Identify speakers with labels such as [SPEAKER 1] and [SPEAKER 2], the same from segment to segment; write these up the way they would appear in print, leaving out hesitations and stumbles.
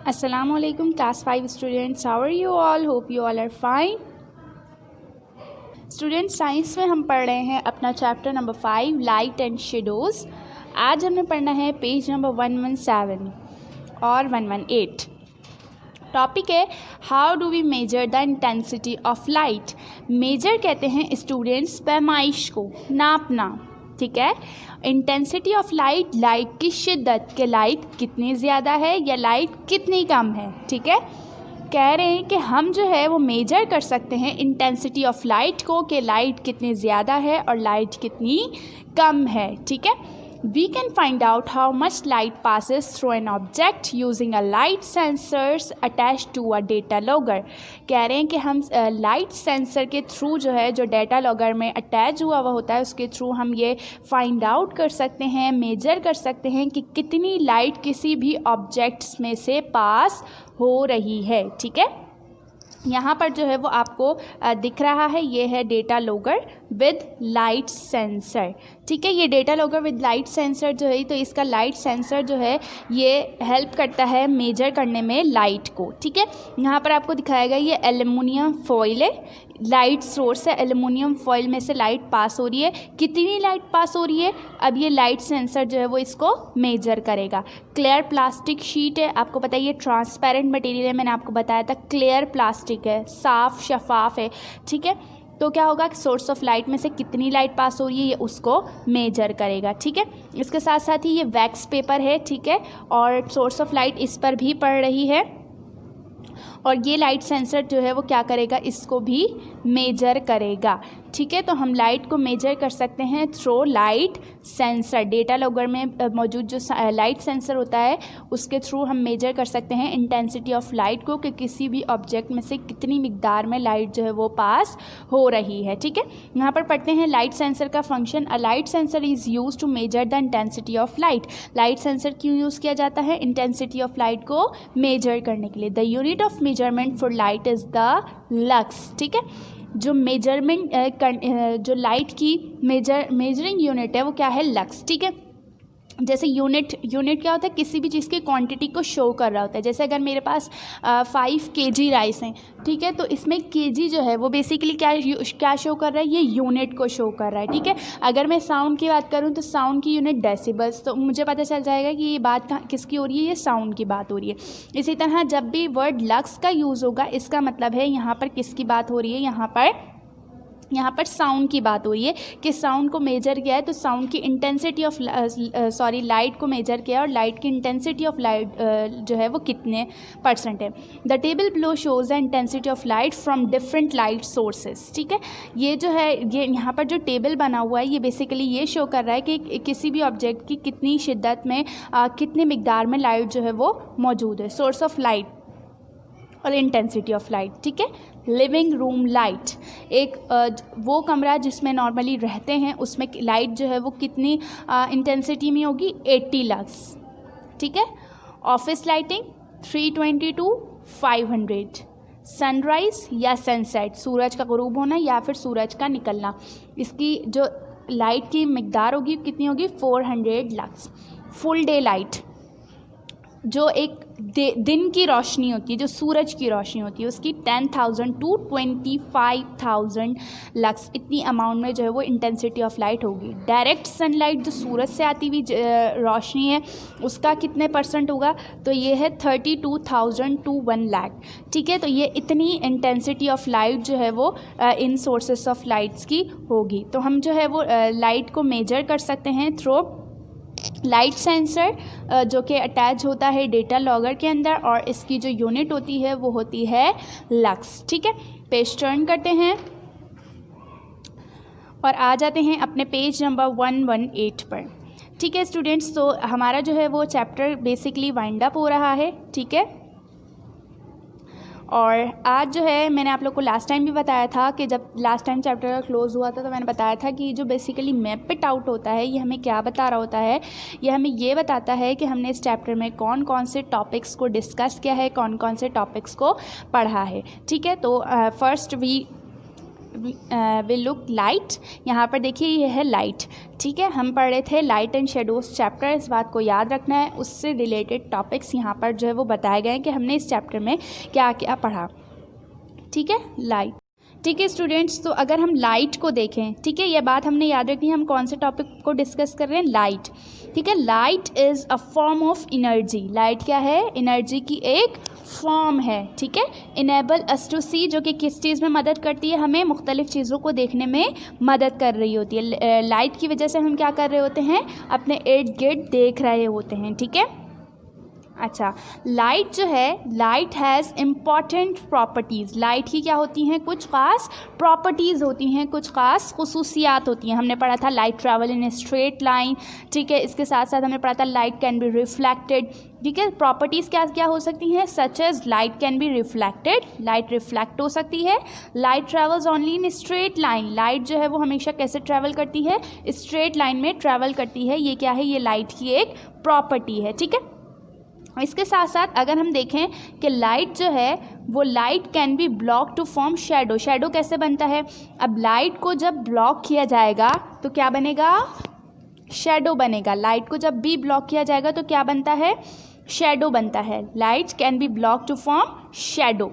[SPEAKER 1] Assalamualaikum class 5 students, how are you all? Hope you all are fine. Student science में हम पढ़ रहे हैं अपना chapter number 5 light and shadows. आज हमने पढ़ना है पेज नंबर 117 और 118। टॉपिक है how do we measure the intensity of light. Measure कहते हैं स्टूडेंट्स पैमाइश को, नापना, ठीक है। इंटेंसिटी ऑफ लाइट, लाइट की शिद्दत के लाइट कितनी ज़्यादा है या लाइट कितनी कम है, ठीक है। कह रहे हैं कि हम जो है वो मेजर कर सकते हैं इंटेंसिटी ऑफ लाइट को कि लाइट कितनी ज़्यादा है और लाइट कितनी कम है, ठीक है। We can find out how much light passes through an object using a light sensors attached to a data logger। कह रहे हैं कि हम लाइट सेंसर के थ्रू जो है, जो डेटा लॉगर में अटैच हुआ हुआ होता है, उसके थ्रू हम ये फाइंड आउट कर सकते हैं, मेजर कर सकते हैं कि कितनी लाइट किसी भी ऑब्जेक्ट्स में से पास हो रही है, ठीक है। यहाँ पर जो है वो आपको दिख रहा है, ये है data logger with light sensor, ठीक है। ये data logger with light sensor जो है, तो इसका लाइट सेंसर जो है ये हेल्प करता है मेजर करने में लाइट को, ठीक है। यहाँ पर आपको दिखाएगा ये एल्युमिनियम फॉइल है, लाइट सोर्स है, एल्युमिनियम फॉइल में से लाइट पास हो रही है। कितनी लाइट पास हो रही है, अब ये लाइट सेंसर जो है वो इसको मेजर करेगा। क्लियर प्लास्टिक शीट है, आपको पता है ये ट्रांसपेरेंट मटेरियल है, मैंने आपको बताया था क्लियर प्लास्टिक है, साफ शफाफ है, ठीक है। तो क्या होगा, सोर्स ऑफ लाइट में से कितनी लाइट पास हो रही है ये उसको मेजर करेगा, ठीक है। इसके साथ साथ ही ये वैक्स पेपर है, ठीक है, और सोर्स ऑफ लाइट इस पर भी पड़ रही है और ये लाइट सेंसर जो है वो क्या करेगा, इसको भी मेजर करेगा, ठीक है। तो हम लाइट को मेजर कर सकते हैं through light sensor. Data logger में मौजूद जो लाइट सेंसर होता है उसके थ्रू हम मेजर कर सकते हैं इंटेंसिटी ऑफ लाइट को कि किसी भी ऑब्जेक्ट में से कितनी मिकदार में लाइट जो है वो पास हो रही है, ठीक है। यहाँ पर पढ़ते हैं लाइट सेंसर का function. A light sensor is use to measure the intensity of light. Light sensor क्यों यूज़ किया जाता है, इंटेंसिटी ऑफ लाइट को मेजर करने के लिए। The unit of measurement for light is the lux, ठीक है। जो मेजरमेंट जो लाइट की मेजरिंग यूनिट है वो क्या है, लक्स, ठीक है। जैसे यूनिट क्या होता है, किसी भी चीज़ की क्वांटिटी को शो कर रहा होता है। जैसे अगर मेरे पास 5 kg राइस हैं, ठीक है, तो इसमें kg जो है वो बेसिकली क्या शो कर रहा है, ये यूनिट को शो कर रहा है, ठीक है। अगर मैं साउंड की बात करूँ तो साउंड की यूनिट डेसिबल्स, तो मुझे पता चल जाएगा कि ये बात किसकी हो रही है, ये साउंड की बात हो रही है। इसी तरह जब भी वर्ड लक्स का यूज़ होगा इसका मतलब है यहाँ पर किसकी बात हो रही है, यहाँ पर साउंड की बात हो रही है कि साउंड को मेजर किया है, तो साउंड की इंटेंसिटी ऑफ लाइट को मेजर किया और लाइट की इंटेंसिटी ऑफ लाइट जो है वो कितने % है। The table below shows the intensity of light from different light sources, ठीक है। ये जो है, ये यहाँ पर जो टेबल बना हुआ है ये बेसिकली ये शो कर रहा है कि किसी भी ऑब्जेक्ट की कितनी शिद्दत में कितनी मिकदार में लाइट जो है वो मौजूद है, सोर्स ऑफ लाइट और इंटेंसिटी ऑफ लाइट, ठीक है। लिविंग रूम लाइट, एक वो कमरा जिसमें नॉर्मली रहते हैं उसमें लाइट जो है वो कितनी इंटेंसिटी में होगी, 80 लक्स, ठीक है। Office lighting 320 to 500। सनराइज या सनसेट, सूरज का गुरूब होना या फिर सूरज का निकलना, इसकी जो लाइट की मिकदार होगी कितनी होगी, 400 लक्स। फुल डे लाइट, जो एक दिन की रोशनी होती है, जो सूरज की रोशनी होती है, उसकी 10,000 to 25,000 लक्स, इतनी अमाउंट में जो है वो इंटेंसिटी ऑफ लाइट होगी। डायरेक्ट सनलाइट, जो सूरज से आती हुई रोशनी है, उसका कितने % होगा, तो ये है 32,000 to 1 लाख, ठीक है। तो ये इतनी इंटेंसिटी ऑफ लाइट जो है वो इन सोर्सेस ऑफ लाइट्स की होगी। तो हम जो है वो लाइट को मेजर कर सकते हैं थ्रू लाइट सेंसर जो कि अटैच होता है डेटा लॉगर के अंदर, और इसकी जो यूनिट होती है वो होती है लक्स, ठीक है। पेज टर्न करते हैं और आ जाते हैं अपने पेज नंबर 118 पर, ठीक है स्टूडेंट्स। तो हमारा जो है वो चैप्टर बेसिकली वाइंड अप हो रहा है, ठीक है। और आज जो है मैंने आप लोग को लास्ट टाइम भी बताया था कि जब लास्ट टाइम चैप्टर का क्लोज़ हुआ था तो मैंने बताया था कि जो बेसिकली मैप पिट आउट होता है ये हमें क्या बता रहा होता है, ये हमें ये बताता है कि हमने इस चैप्टर में कौन कौन से टॉपिक्स को डिस्कस किया है, कौन कौन से टॉपिक्स को पढ़ा है, ठीक है। तो first we will look light. यहाँ पर देखिए ये है लाइट, ठीक है। हम पढ़ रहे थे लाइट एंड शेडोज़ चैप्टर, इस बात को याद रखना है। उससे रिलेटेड टॉपिक्स यहाँ पर जो है वो बताए गए हैं कि हमने इस चैप्टर में क्या क्या पढ़ा, ठीक है। लाइट, ठीक है स्टूडेंट्स। तो अगर हम लाइट को देखें, ठीक है, ये बात हमने याद रखनी है। हम कौन से टॉपिक को डिस्कस कर रहे हैं? लाइट, ठीक है। Light is a form of energy. Light क्या है? एनर्जी की एक फॉर्म है, ठीक है। इनेबल अस टू सी, जो कि किस चीज़ में मदद करती है? हमें मुख्तलिफ चीज़ों को देखने में मदद कर रही होती है। लाइट की वजह से हम क्या कर रहे होते हैं? अपने इर्द गिर्द देख रहे होते हैं, ठीक है। अच्छा, लाइट जो है, light has important properties. Light की क्या होती हैं? कुछ ख़ास प्रॉपर्टीज़ होती हैं, कुछ ख़ास खसूसियात होती हैं। हमने पढ़ा था light travel in a straight line, ठीक है। इसके साथ साथ हमने पढ़ा था लाइट कैन बी रिफ्लेक्टेड, ठीक है। प्रॉपर्टीज़ क्या क्या हो सकती हैं? Such as light can be reflected, light reflect हो सकती है। Light travels only in straight line, light जो है वो हमेशा कैसे ट्रैवल करती है? स्ट्रेट लाइन में ट्रैवल करती है। ये क्या है? ये लाइट की एक प्रॉपर्टी है, ठीक है। इसके साथ साथ अगर हम देखें कि लाइट जो है वो light can be block to form shadow. Shadow कैसे बनता है? अब लाइट को जब ब्लॉक किया जाएगा तो क्या बनेगा? शेडो बनेगा। लाइट को जब भी ब्लॉक किया जाएगा तो क्या बनता है? शेडो बनता है। Light can be block to form shadow.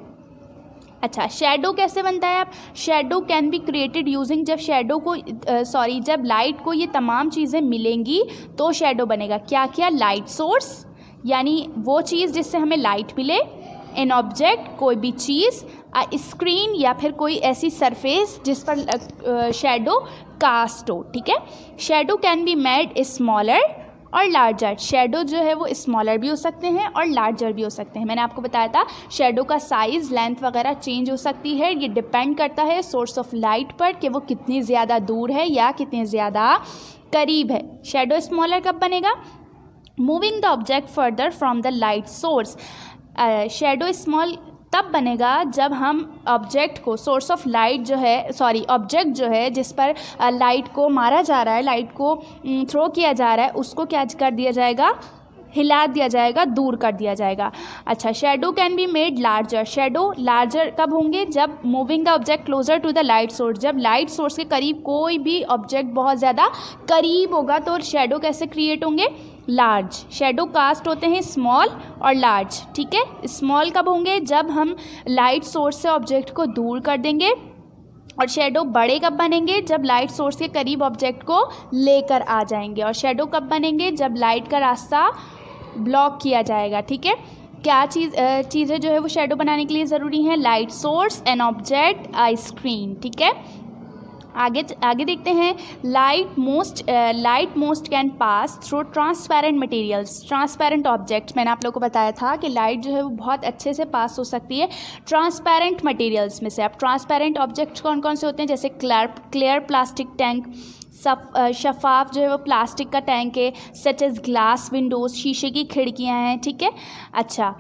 [SPEAKER 1] अच्छा, शेडो कैसे बनता है? आप shadow can be created using, जब शेडो को जब लाइट को ये तमाम चीज़ें मिलेंगी तो शेडो बनेगा। क्या क्या? लाइट सोर्स, यानी वो चीज़ जिससे हमें लाइट मिले, एन ऑब्जेक्ट, कोई भी चीज़, स्क्रीन या फिर कोई ऐसी सरफेस जिस पर शेडो कास्ट हो, ठीक है। Shadow can be made smaller और लार्जर। शेडो जो है वो स्मॉलर भी हो सकते हैं और लार्जर भी हो सकते हैं। मैंने आपको बताया था शेडो का साइज़, लेंथ वगैरह चेंज हो सकती है। ये डिपेंड करता है सोर्स ऑफ लाइट पर कि वो कितनी ज़्यादा दूर है या कितनी ज़्यादा करीब है। शेडो स्मॉलर कब बनेगा? Moving the object further from the light source. Shadow small तब बनेगा जब हम ऑब्जेक्ट को, सोर्स ऑफ लाइट जो है, ऑब्जेक्ट जो है जिस पर लाइट को मारा जा रहा है, लाइट को थ्रो किया जा रहा है, उसको क्या कर दिया जाएगा? हिला दिया जाएगा, दूर कर दिया जाएगा। अच्छा, shadow can be made larger. Shadow larger कब होंगे? जब moving the object closer to the light source, जब लाइट सोर्स के करीब कोई भी ऑब्जेक्ट बहुत ज़्यादा करीब होगा तो शेडो कैसे क्रिएट होंगे? लार्ज। शेडो कास्ट होते हैं स्मॉल और लार्ज, ठीक है। स्मॉल कब होंगे? जब हम लाइट सोर्स से ऑब्जेक्ट को दूर कर देंगे। और शेडो बड़े कब बनेंगे? जब लाइट सोर्स के करीब ऑब्जेक्ट को लेकर आ जाएंगे। और शेडो कब बनेंगे? जब लाइट का रास्ता ब्लॉक किया जाएगा, ठीक है। क्या चीज़ें जो है वो शेडो बनाने के लिए ज़रूरी हैं? Light source, an object, I screen, ठीक है। आगे देखते हैं। Light most can pass through transparent materials. Transparent objects, मैंने आप लोगों को बताया था कि लाइट जो है वो बहुत अच्छे से पास हो सकती है ट्रांसपेरेंट मटेरियल्स में से। अब ट्रांसपेरेंट ऑब्जेक्ट्स कौन कौन से होते हैं? जैसे क्लियर प्लास्टिक टैंक, शफाफ जो है वो प्लास्टिक का टैंक है, सच एज ग्लास विंडोज़, शीशे की खिड़कियां हैं, ठीक है। अच्छा,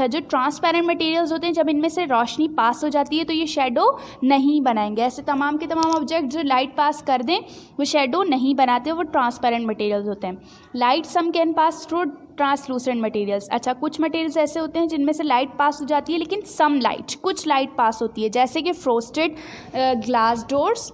[SPEAKER 1] जो ट्रांसपेरेंट मटेरियल्स होते हैं, जब इनमें से रोशनी पास हो जाती है तो ये शेडो नहीं बनाएंगे। ऐसे तमाम के तमाम ऑब्जेक्ट जो लाइट पास कर दें वो शेडो नहीं बनाते, वो ट्रांसपेरेंट मटेरियल्स होते हैं। Light some can pass through translucent materials. अच्छा, कुछ मटेरियल्स ऐसे होते हैं जिनमें से लाइट पास हो जाती है, लेकिन सम लाइट, कुछ लाइट पास होती है, जैसे कि फ्रोस्टेड ग्लास डोर्स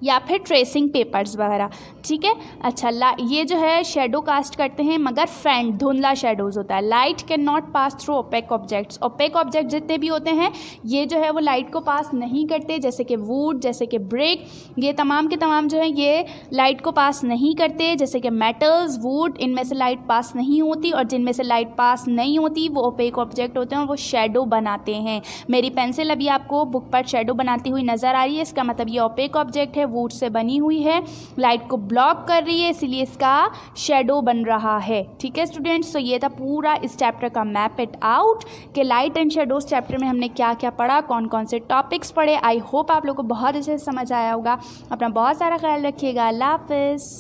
[SPEAKER 1] या फिर ट्रेसिंग पेपर्स वगैरह, ठीक है। अच्छा, ये जो है शेडो कास्ट करते हैं मगर फेंट, धुंधला शेडोज़ होता है। Light can not pass through opaque objects. Opaque object जितने भी होते हैं ये जो है वो लाइट को पास नहीं करते, जैसे कि वुड, जैसे कि ब्रिक, ये तमाम के तमाम जो है ये लाइट को पास नहीं करते। जैसे कि मेटल्स, वुड, इनमें से लाइट पास नहीं होती, और जिनमें से लाइट पास नहीं होती वो ओपेक ऑब्जेक्ट होते हैं और वो शेडो बनाते हैं। मेरी पेंसिल अभी आपको बुक पर शेडो बनाती हुई नज़र आ रही है, इसका मतलब ये ओपेक ऑब्जेक्ट है, वुड से बनी हुई है, लाइट को ब्लॉक कर रही है, इसीलिए इसका शेडो बन रहा है, ठीक है स्टूडेंट्स। तो ये था पूरा इस चैप्टर का मैप इट आउट कि लाइट एंड शेडोज चैप्टर में हमने क्या क्या पढ़ा, कौन कौन से टॉपिक्स पढ़े। आई होप आप लोगों को बहुत अच्छे से समझ आया होगा। अपना बहुत सारा ख्याल रखिएगा। अल्लाह हाफिज़।